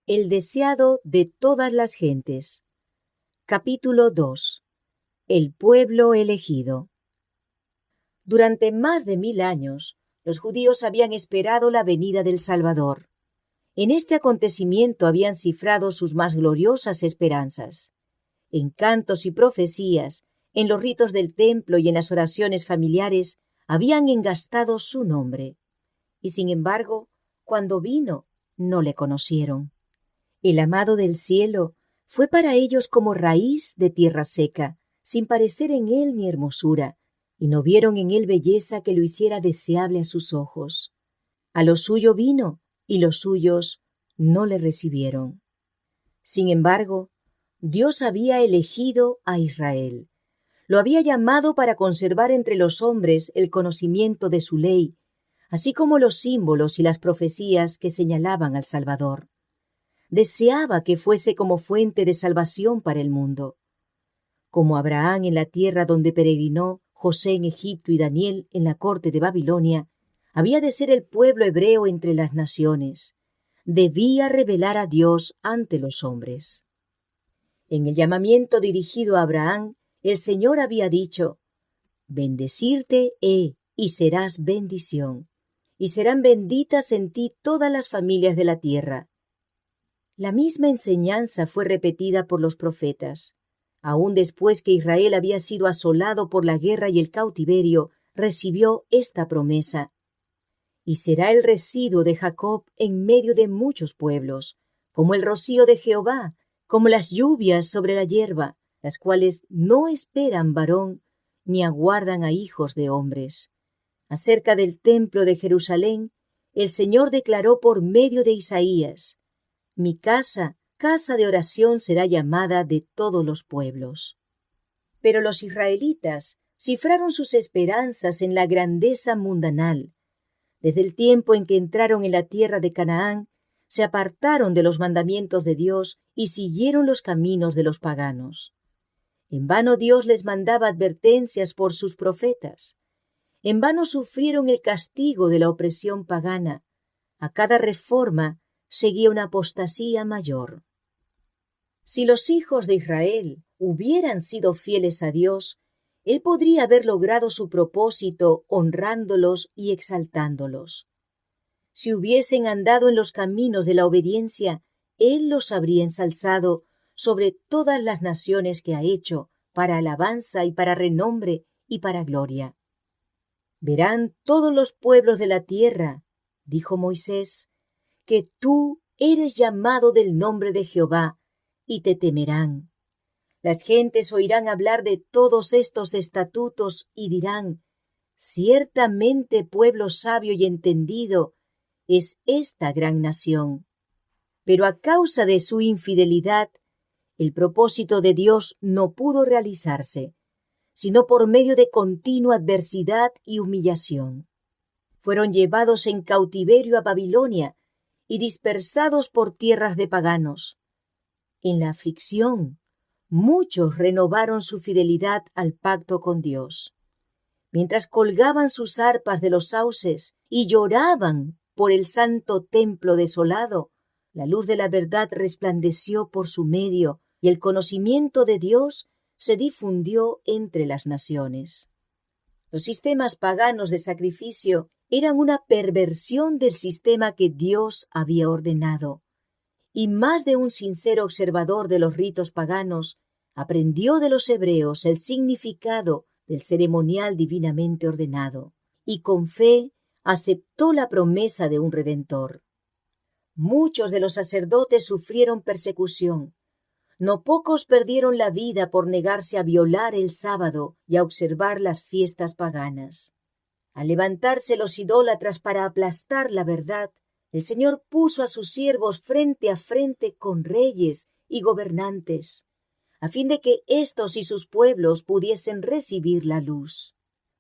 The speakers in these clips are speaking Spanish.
El deseado de todas las gentes. Capítulo 2. El pueblo elegido. Durante más de 1000 años, los judíos habían esperado la venida del Salvador. En este acontecimiento habían cifrado sus más gloriosas esperanzas. En cantos y profecías, en los ritos del templo y en las oraciones familiares, habían engastado su nombre. Y sin embargo, cuando vino, no le conocieron. El amado del cielo fue para ellos como raíz de tierra seca, sin parecer en él ni hermosura, y no vieron en él belleza que lo hiciera deseable a sus ojos. A lo suyo vino, y los suyos no le recibieron. Sin embargo, Dios había elegido a Israel. Lo había llamado para conservar entre los hombres el conocimiento de su ley, así como los símbolos y las profecías que señalaban al Salvador. Deseaba que fuese como fuente de salvación para el mundo. Como Abraham en la tierra donde peregrinó, José en Egipto y Daniel en la corte de Babilonia, había de ser el pueblo hebreo entre las naciones. Debía revelar a Dios ante los hombres. En el llamamiento dirigido a Abraham, el Señor había dicho: «Bendecirte he, y serás bendición, y serán benditas en ti todas las familias de la tierra». La misma enseñanza fue repetida por los profetas. Aún después que Israel había sido asolado por la guerra y el cautiverio, recibió esta promesa: «Y será el residuo de Jacob en medio de muchos pueblos, como el rocío de Jehová, como las lluvias sobre la hierba, las cuales no esperan varón, ni aguardan a hijos de hombres». Acerca del templo de Jerusalén, el Señor declaró por medio de Isaías: «Mi casa, casa de oración será llamada de todos los pueblos». Pero los israelitas cifraron sus esperanzas en la grandeza mundanal. Desde el tiempo en que entraron en la tierra de Canaán, se apartaron de los mandamientos de Dios y siguieron los caminos de los paganos. En vano Dios les mandaba advertencias por sus profetas. En vano sufrieron el castigo de la opresión pagana. A cada reforma seguía una apostasía mayor. Si los hijos de Israel hubieran sido fieles a Dios, Él podría haber logrado su propósito honrándolos y exaltándolos. Si hubiesen andado en los caminos de la obediencia, Él los habría ensalzado sobre todas las naciones que ha hecho, para alabanza y para renombre y para gloria. «Verán todos los pueblos de la tierra», dijo Moisés, «que tú eres llamado del nombre de Jehová, y te temerán. Las gentes oirán hablar de todos estos estatutos y dirán: ciertamente pueblo sabio y entendido es esta gran nación». Pero a causa de su infidelidad, el propósito de Dios no pudo realizarse, sino por medio de continua adversidad y humillación. Fueron llevados en cautiverio a Babilonia y dispersados por tierras de paganos. En la aflicción, muchos renovaron su fidelidad al pacto con Dios. Mientras colgaban sus arpas de los sauces y lloraban por el santo templo desolado, la luz de la verdad resplandeció por su medio y el conocimiento de Dios se difundió entre las naciones. Los sistemas paganos de sacrificio eran una perversión del sistema que Dios había ordenado, y más de un sincero observador de los ritos paganos aprendió de los hebreos el significado del ceremonial divinamente ordenado, y con fe aceptó la promesa de un Redentor. Muchos de los sacerdotes sufrieron persecución. No pocos perdieron la vida por negarse a violar el sábado y a observar las fiestas paganas. Al levantarse los idólatras para aplastar la verdad, el Señor puso a sus siervos frente a frente con reyes y gobernantes, a fin de que éstos y sus pueblos pudiesen recibir la luz.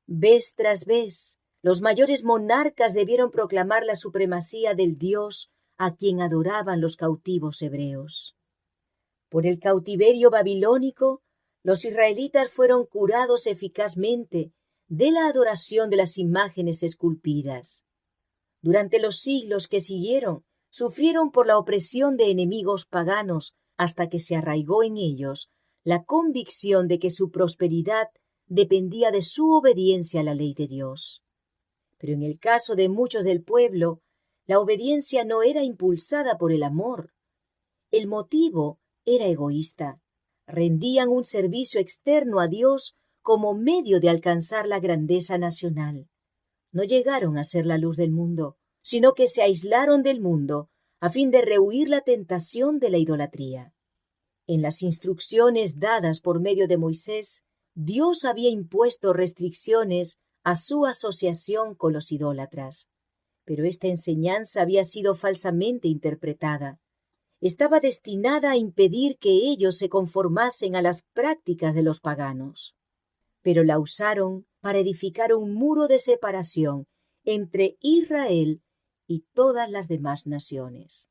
Vez tras vez, los mayores monarcas debieron proclamar la supremacía del Dios a quien adoraban los cautivos hebreos. Por el cautiverio babilónico, los israelitas fueron curados eficazmente de la adoración de las imágenes esculpidas. Durante los siglos que siguieron, sufrieron por la opresión de enemigos paganos hasta que se arraigó en ellos la convicción de que su prosperidad dependía de su obediencia a la ley de Dios. Pero en el caso de muchos del pueblo, la obediencia no era impulsada por el amor. El motivo era egoísta. Rendían un servicio externo a Dios como medio de alcanzar la grandeza nacional. No llegaron a ser la luz del mundo, sino que se aislaron del mundo a fin de rehuir la tentación de la idolatría. En las instrucciones dadas por medio de Moisés, Dios había impuesto restricciones a su asociación con los idólatras. Pero esta enseñanza había sido falsamente interpretada. Estaba destinada a impedir que ellos se conformasen a las prácticas de los paganos. Pero la usaron para edificar un muro de separación entre Israel y todas las demás naciones.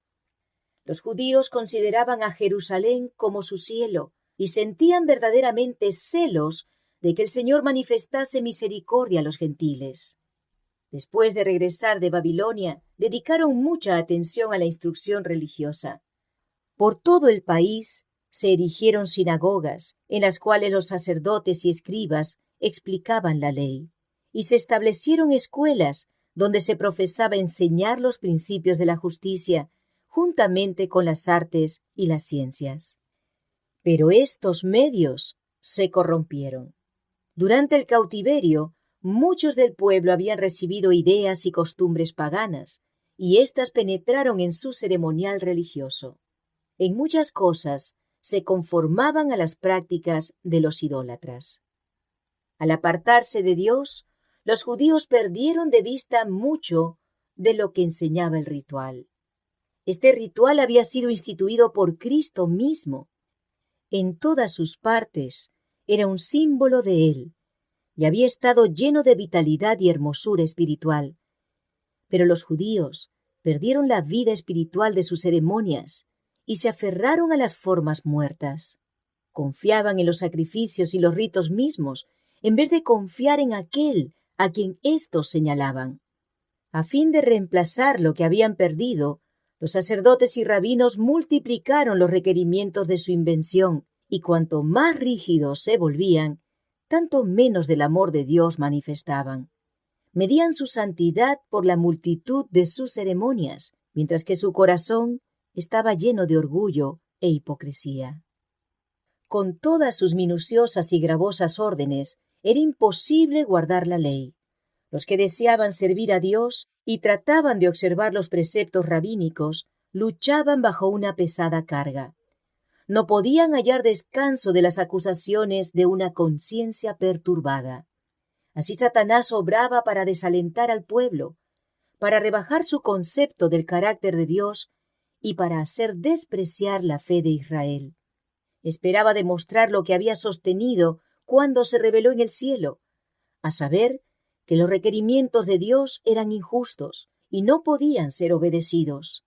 Los judíos consideraban a Jerusalén como su cielo y sentían verdaderamente celos de que el Señor manifestase misericordia a los gentiles. Después de regresar de Babilonia, dedicaron mucha atención a la instrucción religiosa. Por todo el país se erigieron sinagogas, en las cuales los sacerdotes y escribas explicaban la ley, y se establecieron escuelas donde se profesaba enseñar los principios de la justicia, juntamente con las artes y las ciencias. Pero estos medios se corrompieron. Durante el cautiverio, muchos del pueblo habían recibido ideas y costumbres paganas, y éstas penetraron en su ceremonial religioso. En muchas cosas se conformaban a las prácticas de los idólatras. Al apartarse de Dios, los judíos perdieron de vista mucho de lo que enseñaba el ritual. Este ritual había sido instituido por Cristo mismo. En todas sus partes era un símbolo de Él, y había estado lleno de vitalidad y hermosura espiritual. Pero los judíos perdieron la vida espiritual de sus ceremonias y se aferraron a las formas muertas. Confiaban en los sacrificios y los ritos mismos, en vez de confiar en aquel a quien éstos señalaban. A fin de reemplazar lo que habían perdido, los sacerdotes y rabinos multiplicaron los requerimientos de su invención, y cuanto más rígidos se volvían, tanto menos del amor de Dios manifestaban. Medían su santidad por la multitud de sus ceremonias, mientras que su corazón estaba lleno de orgullo e hipocresía. Con todas sus minuciosas y gravosas órdenes, era imposible guardar la ley. Los que deseaban servir a Dios y trataban de observar los preceptos rabínicos, luchaban bajo una pesada carga. No podían hallar descanso de las acusaciones de una conciencia perturbada. Así Satanás obraba para desalentar al pueblo, para rebajar su concepto del carácter de Dios y para hacer despreciar la fe de Israel. Esperaba demostrar lo que había sostenido cuando se reveló en el cielo, a saber, que los requerimientos de Dios eran injustos y no podían ser obedecidos.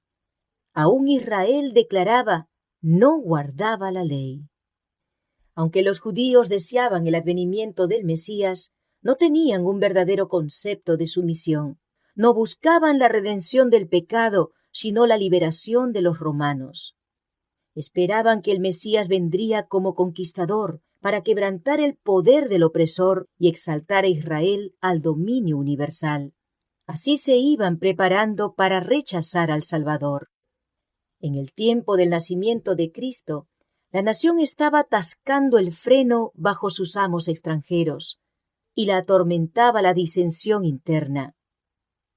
Aún Israel declaraba, no guardaba la ley. Aunque los judíos deseaban el advenimiento del Mesías, no tenían un verdadero concepto de su misión. No buscaban la redención del pecado, sino la liberación de los romanos. Esperaban que el Mesías vendría como conquistador para quebrantar el poder del opresor y exaltar a Israel al dominio universal. Así se iban preparando para rechazar al Salvador. En el tiempo del nacimiento de Cristo, la nación estaba atascando el freno bajo sus amos extranjeros y la atormentaba la disensión interna.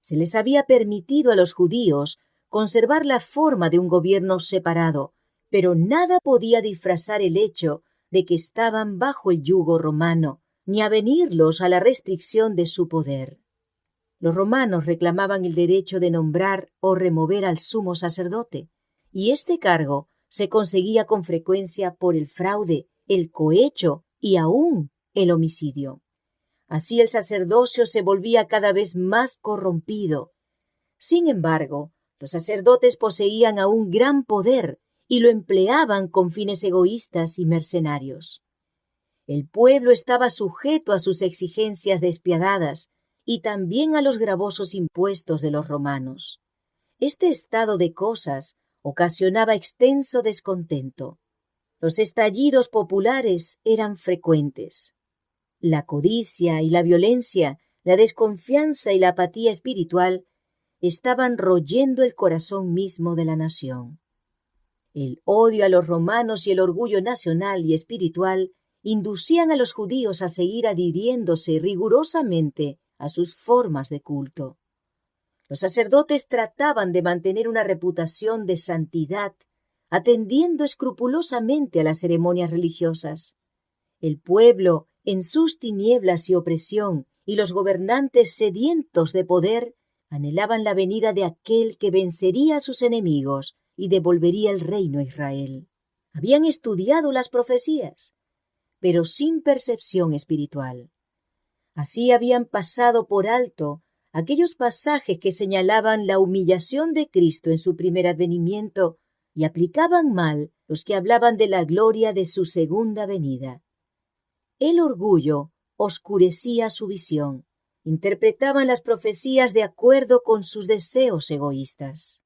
Se les había permitido a los judíos conservar la forma de un gobierno separado, pero nada podía disfrazar el hecho de que estaban bajo el yugo romano, ni avenirlos a la restricción de su poder. Los romanos reclamaban el derecho de nombrar o remover al sumo sacerdote, y este cargo se conseguía con frecuencia por el fraude, el cohecho y aún el homicidio. Así el sacerdocio se volvía cada vez más corrompido. Sin embargo, los sacerdotes poseían aún gran poder y lo empleaban con fines egoístas y mercenarios. El pueblo estaba sujeto a sus exigencias despiadadas y también a los gravosos impuestos de los romanos. Este estado de cosas ocasionaba extenso descontento. Los estallidos populares eran frecuentes. La codicia y la violencia, la desconfianza y la apatía espiritual estaban royendo el corazón mismo de la nación. El odio a los romanos y el orgullo nacional y espiritual inducían a los judíos a seguir adhiriéndose rigurosamente a sus formas de culto. Los sacerdotes trataban de mantener una reputación de santidad, atendiendo escrupulosamente a las ceremonias religiosas. El pueblo, en sus tinieblas y opresión, y los gobernantes sedientos de poder, anhelaban la venida de aquel que vencería a sus enemigos y devolvería el reino a Israel. Habían estudiado las profecías, pero sin percepción espiritual. Así habían pasado por alto aquellos pasajes que señalaban la humillación de Cristo en su primer advenimiento y aplicaban mal los que hablaban de la gloria de su segunda venida. El orgullo oscurecía su visión, interpretaban las profecías de acuerdo con sus deseos egoístas.